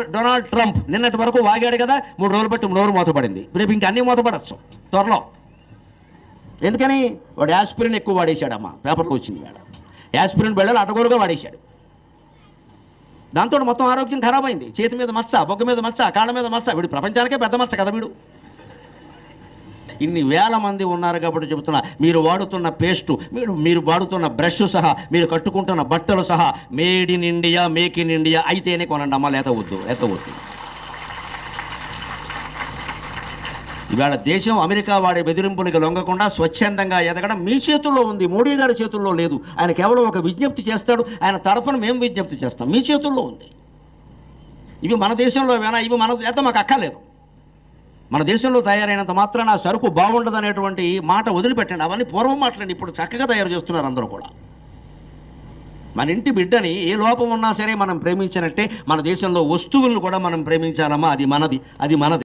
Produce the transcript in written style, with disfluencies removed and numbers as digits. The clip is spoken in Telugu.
డొనాల్డ్ ట్రంప్ నిన్నటి వరకు వాగాడు కదా, 3 రోజులు బట్టి నోరు మూతపడింది. రేపు ఇంకా అన్నీ మూతపడచ్చు త్వరలో. ఎందుకని వాడు యాస్పిరిన్ ఎక్కువ వాడేశాడమ్మా, పేపర్కి వచ్చింది వేళ. యాస్పిరిన్ బిళ్ళలు అటగోరుగా వాడేశాడు. దాంతో మొత్తం ఆరోగ్యం ఖరాబ్ అయింది. చేతి మీద మచ్చ, బొగ్గ మీద మచ్చ, కాళ్ళ మీద మచ్చ. వీడు ప్రపంచానికే పెద్ద మచ్చ కదా వీడు. ఇన్ని వేల మంది ఉన్నారు కాబట్టి చెబుతున్నా, మీరు వాడుతున్న పేస్టు, మీరు వాడుతున్న బ్రష్ సహా, మీరు కట్టుకుంటున్న బట్టలు సహా made in India, make in India అయితేనే కొనండి అమ్మ, లేతవద్దు. ఇవాళ దేశం అమెరికా వాడే బెదిరింపులకి లొంగకుండా స్వచ్ఛందంగా ఎదగడం మీ చేతుల్లో ఉంది, మోడీ గారి చేతుల్లో లేదు. ఆయన కేవలం ఒక విజ్ఞప్తి చేస్తాడు, ఆయన తరఫున మేము విజ్ఞప్తి చేస్తాం. మీ చేతుల్లో ఉంది. ఇవి మన దేశంలో వేనా, ఇవి మన చేత మాకు అక్కర్లేదు. మన దేశంలో తయారైనంత మాత్రాన సరుకు బాగుండదు అనేటువంటి మాట వదిలిపెట్టండి. అవన్నీ పూర్వం మాటలండి, ఇప్పుడు చక్కగా తయారు చేస్తున్నారు అందరూ కూడా. మన ఇంటి బిడ్డని ఏ లోపం ఉన్నా సరే మనం ప్రేమించినట్టే మన దేశంలో వస్తువులను కూడా మనం ప్రేమించాలమ్మా. అది మనది.